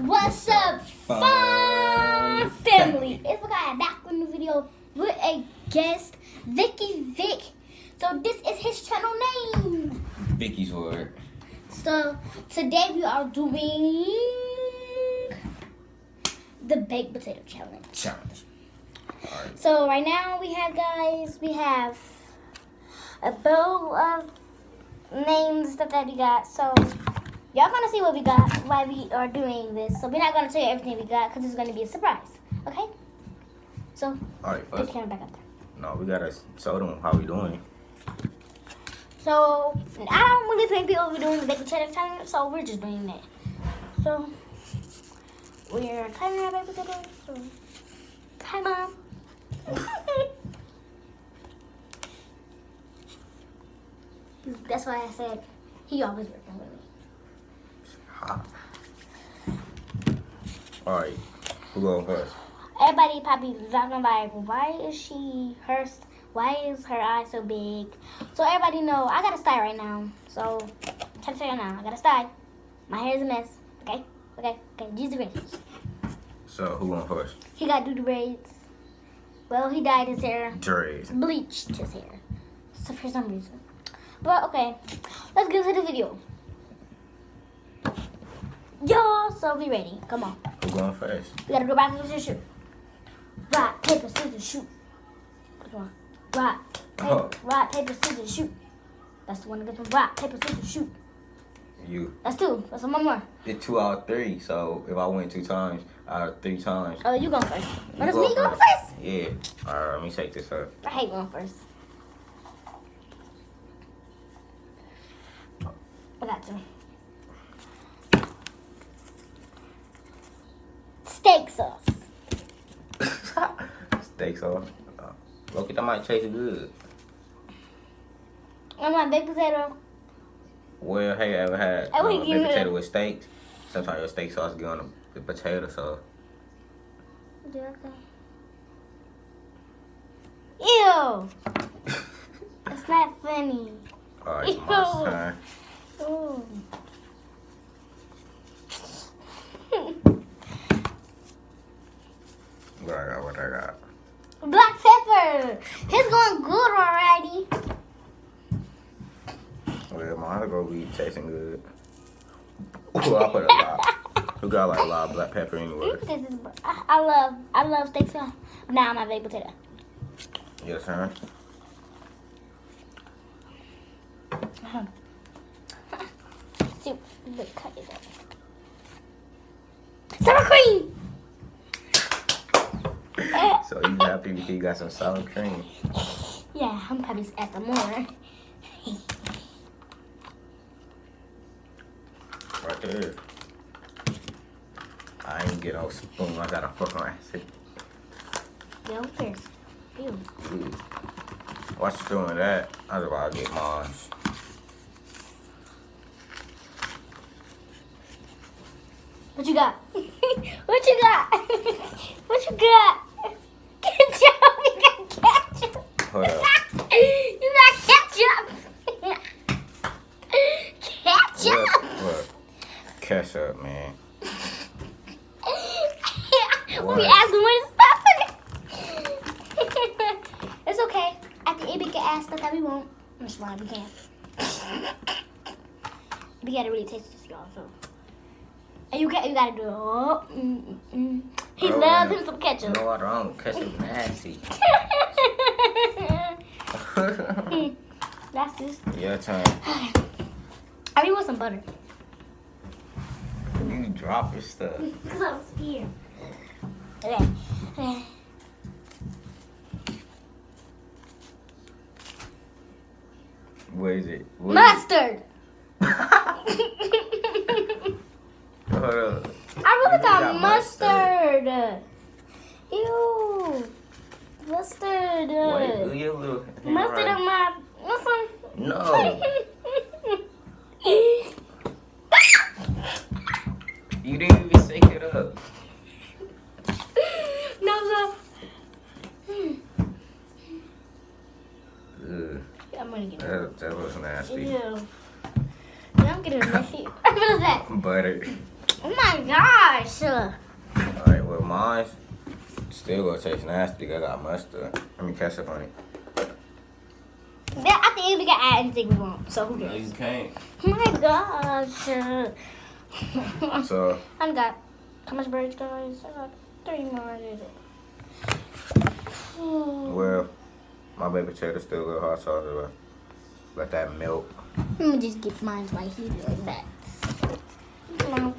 What's up, fun family? It's Makai back with a new video with a guest, Vic. So this is his channel name. Vicky's word. So today we are doing the baked potato challenge. Alright. So right now we have a bowl of names stuff that we got. So y'all gonna see what we got, why we are doing this. So we're not gonna tell you everything we got because it's gonna be a surprise. Okay? So Alright, put first. the camera back up there. No, we gotta show them how we doing. So I don't really think people be doing the baked potato challenge, so we're just doing that. So we're cutting our baked potatoes. So hi, Mom. That's why I said he always working with me. Hot. Alright, who going first? Everybody probably talking like, why is her eye so big? So everybody know I got a style right now. So try to say it now. I got a style. My hair is a mess. Okay. Use the braids. So who going first? He got to do the braids. Well, he dyed his hair. Dreads. Bleached his hair. So for some reason. But okay, let's get into the video. Y'all, so be ready. Come on. Who going first? We gotta go rock, paper, scissors, shoot. Rock, paper, scissors, shoot. Which one? Rock, paper, scissors, shoot. That's the one that gets one. Rock, paper, scissors, shoot. You. That's two. That's one more. It's 2 out of 3, so if I win 2 times, out of 3 times. Oh, you going first. But it's go me going first. first. Yeah. Alright, let me take this up. I hate going first. I got to. Steak sauce. Steak sauce. Look, that might taste good. On my baked potato. Well, have you ever had I wouldn't give baked it- potato with steak? Sometimes your steak sauce get on the potato sauce. Ew. That's not funny. Alright, my turn. Ooh. What I got? Black pepper. He's going good already. Well, mine gonna be tasting good. Ooh, I put a lot. We got like a lot of black pepper anyway. This is, I love steak sauce. Now my baked potato. Your turn. See, look, cut it up. Sour cream. So you happy because you got some sour cream? Yeah, I'm probably just add some more. Right there. I ain't get no spoon. I got a fucking acid. Yeah, who cares? Ew. What's you doing that? I was about to get mine. What you got? What you got? What you got? Ketchup. You got ketchup. Hold up. You got ketchup. Ketchup. What? Ketchup, man. We asking when it's stopping. It's okay. At the end, we can ask stuff that we won't. That's why we can't. We gotta really taste this, y'all. So, and you gotta do it. Oh, He Oh, loves man. him some ketchup. No, I don't. Ketchup nasty. That's just. Your turn. I really want some butter. You drop your stuff. Because I was scared. Okay. What is it? What is Mustard. it? Hold up. I really You got got mustard. Ew. Mustard. Wait, do your little hand Mustard right. on my. Mustard. No. You didn't even shake it up. No. Ugh, I'm gonna get it. that was nasty. Ew. Yeah, I'm getting messy. What is that? Butter. Oh, Oh my gosh. Alright, well, mine still gonna taste nasty because I got mustard. I mean, ketchup on it. Yeah, I think we can add anything we want. So who No, cares? you can't. Oh my gosh. So, I got how much birds, guys? I got 3 more. well, my baby potato still a little hot sauce. Let that melt. Let me just get mine right here like that. Come on.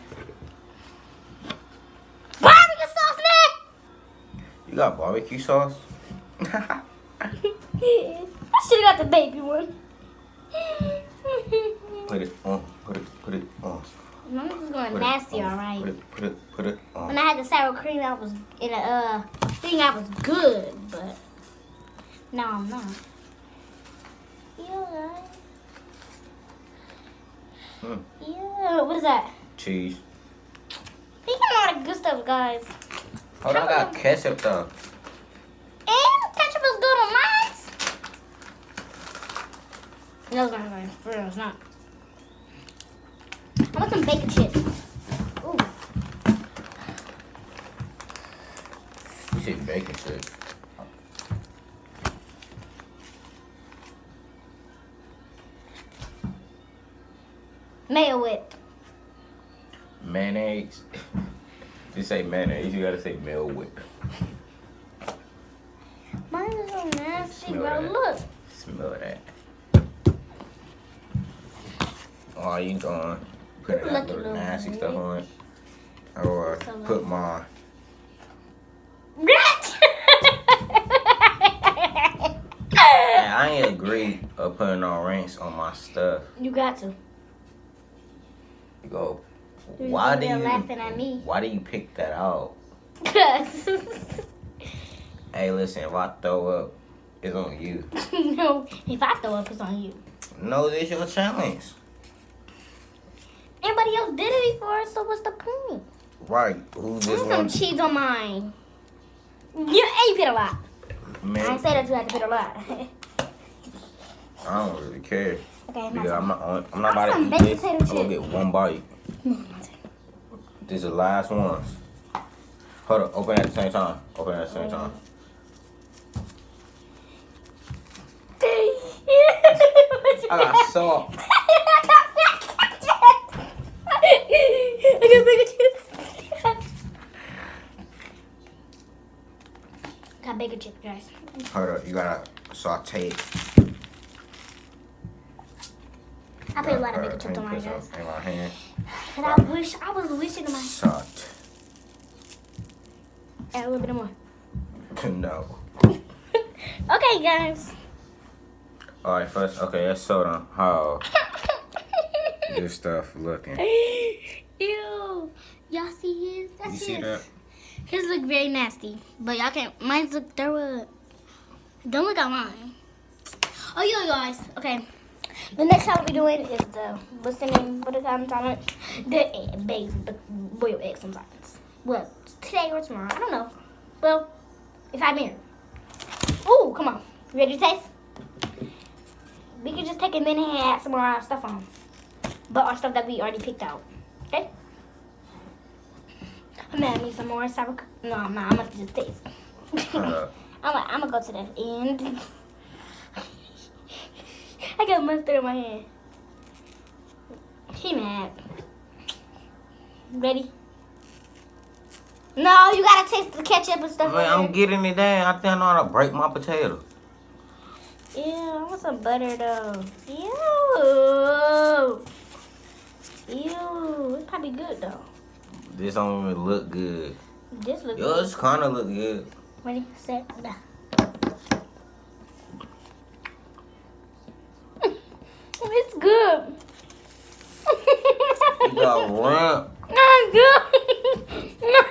Barbecue sauce, man! You got barbecue sauce? I should have got the baby one. Put it on. Put it on. I'm just going Put nasty, it on. alright. Put it on. When I had the sour cream, I was in a thing. I was good, but now I'm not. Yeah. Yeah. What is that? Cheese. He got all the good stuff, guys. Hold on, I got ketchup though. And ketchup is good on mine. No, it's not good. For real, it's not. I want some bacon chips. Ooh. You said bacon chips. Mayo whip. Mayonnaise. You say mayonnaise, you gotta say Mel Whip. Mine is so nasty, Smell bro. that. Look. Smell that. Oh, you going put that Lucky little little nasty boy. stuff on it. Or So put my I ain't agree of putting on ranch on my stuff. You got to. You go. You're Why do still you? laughing at me? Why do you pick that out? Cause Hey, listen. If I throw up, it's on you. no, if I throw up, it's on you. No, this your challenge. Everybody else did it before, so what's the point? Right? Who Put just some wants? cheese on mine. Yeah, you put a lot. I Man, ain't say that you had to put a lot. I don't really care. Okay, Because I'm not Some about to eat baked this. potato I'm gonna chips. get one bite. This is the last one. Hold on. Open at the same time. Open at the same time. I got salt. I got bacon chips. Got bacon chips, guys. Hold up. You gotta saute it. I put a lot of bacon chips on mine, guys. In my hand. And I was wishing to my Salt. add a little bit more. No. Okay, guys. All right. First, okay. Let's show them how this stuff looking. Ew. Y'all see his? That's You see his. that? His look very nasty, but y'all can't. Mine's look. Don't look at mine. Oh, yo, guys. Okay. The next challenge we're doing is the what's the name? What is that challenge? The boiled eggs sometimes. Well, today or tomorrow. I don't know. Well, in 5 minutes. Ooh, come on. You ready to taste? We can just take a minute and add some more stuff on. But our stuff that we already picked out. Okay? I'm gonna add me some more sour cream. No, I'm not. I'm gonna just taste. I'm gonna go to the end. I got mustard in my hand. He mad. Ready? No, you gotta taste the ketchup and stuff. Man, I'm getting it down. I think I know how to break my potato. Ew, I want some butter though. Ew. Ew. It's probably good though. This don't even look good. This looks Yours kind of look good. Ready, set, go. It's good. You got ramp. Not good. Not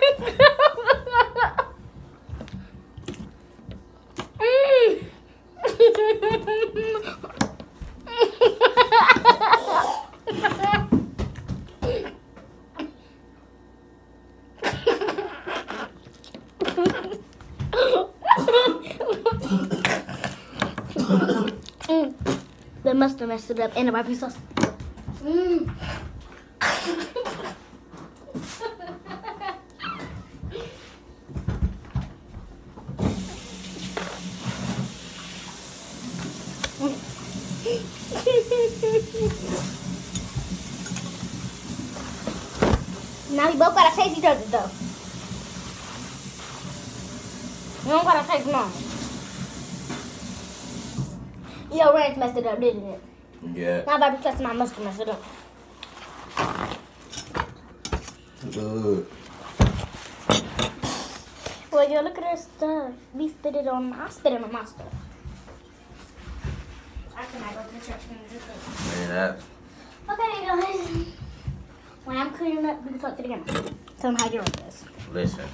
They must have messed it up in the barbecue sauce. Now we both gotta taste each other though. You don't gotta taste mine. Your ranch messed it up, didn't it? Yeah. Now about to test my mustard messed it up. Good. Well, yo, look at her stuff. We spit it on. I spit it on my stuff. I cannot go to the church and do this. Man, that. Okay, guys. When I'm cleaning up, we can talk to the camera. Tell them how you're doing this. Listen,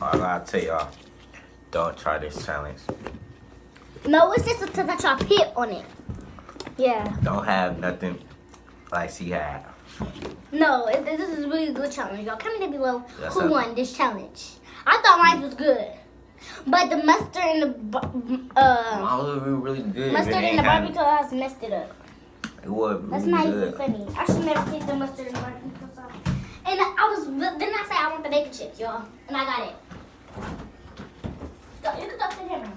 I gotta tell y'all, don't try this challenge. No, it's just because I try to hit on it. Yeah. Don't have nothing like she had. No, this is a really good challenge, y'all. Comment down below Yes, who sir. won this challenge. I thought mine was good. But the mustard and the Mine was really good. mustard and the barbecue sauce messed it up. It was That's really not good. even funny. I should never take the mustard and the barbecue sauce. And then I said I want the bacon chips, y'all. And I got it. You can talk to the camera.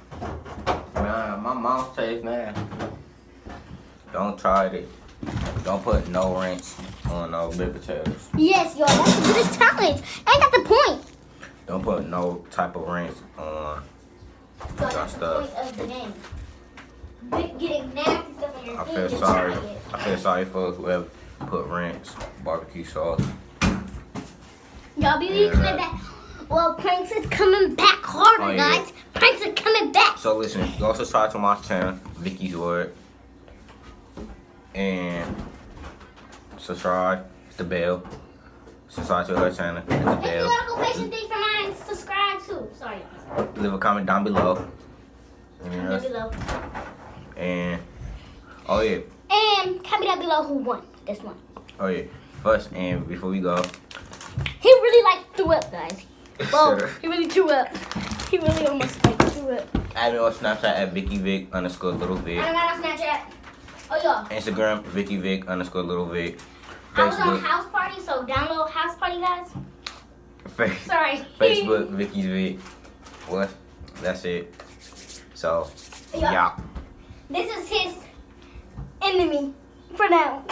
Man, my mouth tastes nasty. Don't try it. Don't put no wrench on no baked potatoes. Yes, y'all. That's the goodest challenge. Ain't that the point? Don't put no type of wrench on So your that's the stuff. point of the game. Getting nasty stuff on your I food. feel just sorry. try it. I feel sorry for whoever put wrench, barbecue sauce. Y'all be Yeah. coming back. Well, Pranks is coming back harder, Oh, yeah. guys. Pranks are coming back. So listen, go subscribe to my channel, Vicky's Word, and subscribe, hit the bell. Subscribe to her channel, hit the If you bell. want to go fishing thing for mine, subscribe too. Sorry. Leave a comment down below. Comment down below. And oh yeah, And comment down below who won this one. oh yeah. First and before we go, He really like threw up, guys. Well, Sure. he really threw up. He really almost like threw up. add me on Snapchat at VickyVic_LittleVic. I don't got no Snapchat. Oh, y'all. Instagram VickyVic_LittleVic. I was on Facebook, house party, so download house party, guys. Fa- Sorry. Facebook Vicky's Vic. What? That's it. So Yeah. yeah. This is his enemy for now.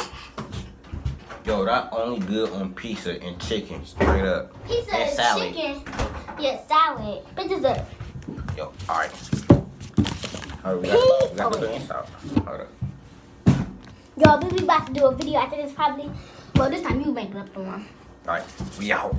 Yo, that only good on pizza and chicken, straight up. Pizza And and salad. chicken. Yeah, salad. Bitches up. Yo, alright. Alright, we got to Oh, put the yeah. rinse out. Hold up. Y'all, we be about to do a video after this probably. Well, this time you make it up the one. Alright, we out.